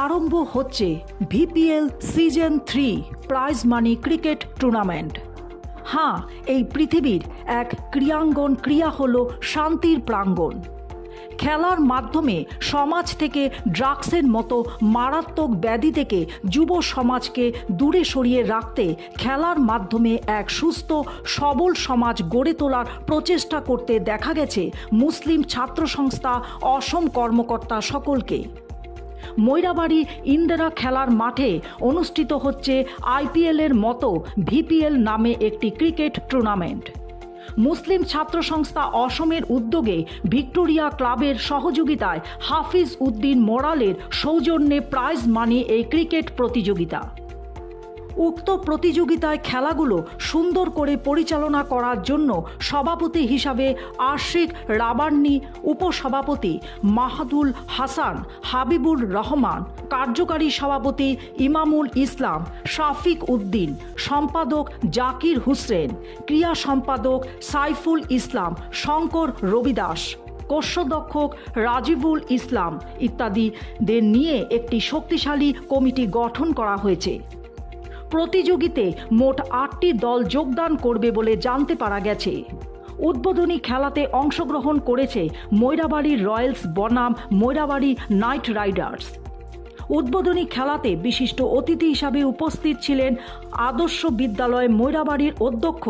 আরম্ভ হচ্ছে ভিপিএল সিজন 3 প্রাইজ মানি ক্রিকেট টুর্নামেন্ট। হ্যাঁ, এই পৃথিবীর এক ক্রীড়াঙ্গন ক্রিয়া হলো শান্তির প্রাঙ্গণ। খেলার মাধ্যমে সমাজ থেকে ড্রাগসের মতো মারাত্মক ব্যাধি থেকে যুব সমাজকে দূরে সরিয়ে রাখতে খেলার মাধ্যমে এক সুস্থ সবল সমাজ গড়ে তোলার প্রচেষ্টা করতে দেখা গেছে মুসলিম ছাত্র সংস্থা অসম কর্মকর্তা সকলকে। ময়রাবাড়ি ইন্দিরা খেলার মাঠে অনুষ্ঠিত হচ্ছে আইপিএলের মতো ভিপিএল নামে একটি ক্রিকেট টুর্নামেন্ট। মুসলিম ছাত্র সংস্থা অসমের উদ্যোগে ভিক্টোরিয়া ক্লাবের সহযোগিতায় হাফিজ উদ্দিন মোরালের সৌজন্যে প্রাইজ মানি এই ক্রিকেট প্রতিযোগিতা। উক্ত প্রতিযোগিতায় খেলাগুলো সুন্দর করে পরিচালনা করার জন্য সভাপতি হিসাবে আশিক রাবান্নি, উপসভাপতি মাহাদুল হাসান, হাবিবুর রহমান, কার্যকারী সভাপতি ইমামুল ইসলাম, শাফিক উদ্দিন, সম্পাদক জাকির হুসেন, ক্রিয়া সম্পাদক সাইফুল ইসলাম, শঙ্কর রবিদাস, কোষাধ্যক্ষ রাজিবুল ইসলাম ইত্যাদিদের নিয়ে একটি শক্তিশালী কমিটি গঠন করা হয়েছে। প্রতিযোগিতায় মোট 8টি দল যোগদান করবে বলে জানতে পারা গেছে। উদ্বোধনী খেলাতে অংশগ্রহণ করেছে ময়রাবাড়ি রয়্যালস বনাম ময়রাবাড়ি নাইট রাইডার্স। উদ্বোধনী খেলাতে বিশিষ্ট অতিথি হিসাবে উপস্থিত ছিলেন আদর্শ বিদ্যালয় ময়রাবাড়ির অধ্যক্ষ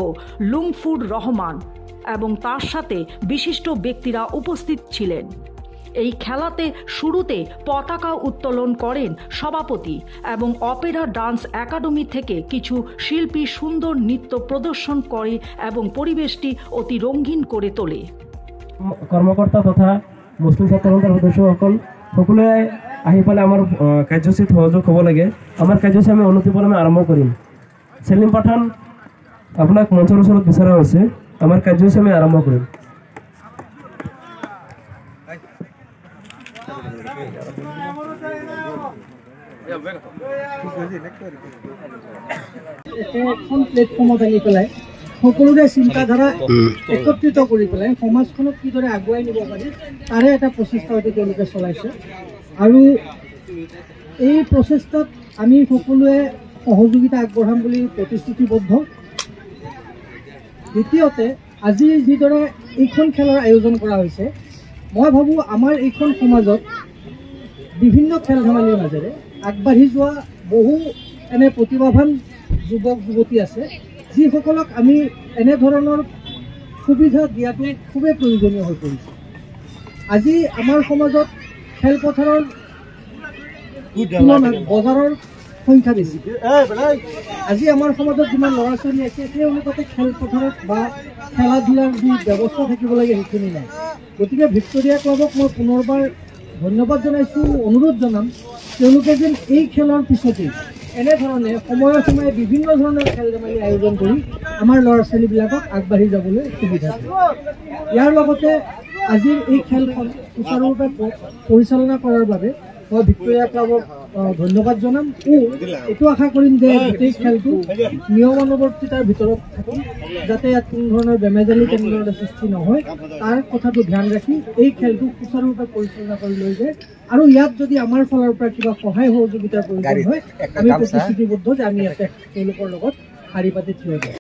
লুংফুর রহমান এবং তার সাথে বিশিষ্ট ব্যক্তিরা উপস্থিত ছিলেন। এই খেলাতে শুরুতে পতাকা উত্তোলন করেন সভাপতি এবং অপেরা ডান্স একাডেমি থেকে কিছু শিল্পী সুন্দর নৃত্য প্রদর্শন করে এবং পরিবেশটি অতি রঙিন করে তোলে। কর্মকর্তা তথা মুসলিম ছাত্র সংস্থাৰ সদস্যসকল সকলোৱে আহি পালে আমাৰ কাৰ্যসূচীত সহযোগ হ'ব লাগে। আমাৰ কাৰ্যসূচী আমি অনতিপলমে আৰম্ভ কৰিম। সেলিম পাঠান আপোনাক মঞ্চৰ ওচৰত বিচৰা হৈছে। আমাৰ কাৰ্যসূচী আমি আৰম্ভ কৰিম। এখন প্লেটফৰ্মত আনি পেলাই সকলোৰে চিন্তাধাৰা একত্ৰিত কৰি পেলাই সমাজখনক কিদৰে আগুৱাই নিব পাৰি তাৰে এটা প্ৰচেষ্টা হয়তো তেওঁলোকে চলাইছে আৰু এই প্ৰচেষ্টাত আমি সকলোৱে সহযোগিতা আগবঢ়াম বুলি প্ৰতিশ্ৰুতিবদ্ধ। দ্বিতীয়তে আজি যিদৰে এইখন খেলৰ আয়োজন কৰা হৈছে, মই ভাবোঁ আমাৰ এইখন সমাজত বিভিন্ন খেল ধেমালিৰ মাজেৰে আগবাঢ়ি যোৱা বহু এনে প্ৰতিভাৱান যুৱক যুৱতী আছে, যিসকলক আমি এনেধৰণৰ সুবিধা দিয়াটো খুবেই প্ৰয়োজনীয় হৈ পৰিছে। আজি আমাৰ সমাজত খেলপথাৰৰ তুলনাত বজাৰৰ সংখ্যা বেছি। আজি আমাৰ সমাজত যিমান ল'ৰা ছোৱালী আছে তেওঁলোকতে খেলপথাৰত বা খেলা ধূলাৰ যি ব্যৱস্থা থাকিব লাগে সেইখিনি নাই। গতিকে ভিক্টোৰিয়া ক্লাবক মই পুনৰবাৰ ধন্যবাদ জনাইছোঁ, অনুৰোধ জনাম তেওঁলোকে যেন এই খেলৰ পিছতেই এনেধৰণে সময়ে সময়ে বিভিন্ন ধৰণৰ খেল ধেমালি আয়োজন কৰি আমাৰ ল'ৰা ছোৱালীবিলাকক আগবাঢ়ি যাবলৈ সুবিধা দিয়ে। ইয়াৰ লগতে আজিৰ এই খেলখন সুচাৰুৰূপে পৰিচালনা কৰাৰ বাবে মই ভিক্টোৰিয়া ক্লাবক ধন্যবাদ জনাম। এইটো আশা কৰিম যে গোটেই খেলটো নিয়মানুৱৰ্তিতাৰ ভিতৰত থাকি যাতে ইয়াত কোনো ধৰণৰ বেমেজালি তেনেধৰণৰ সৃষ্টি নহয় তাৰ কথাটো ধ্যান ৰাখি এই খেলটো সুচাৰুৰূপে পৰিচালনা কৰি লৈ যায়। আৰু ইয়াত যদি আমাৰ ফালৰ পৰা কিবা সহায় সহযোগিতাৰ প্ৰয়োজন হয় আমি প্ৰতিশ্ৰুতিবদ্ধ যে আমি ইয়াতে তেওঁলোকৰ লগত শাৰী পাতি থিয় দিম।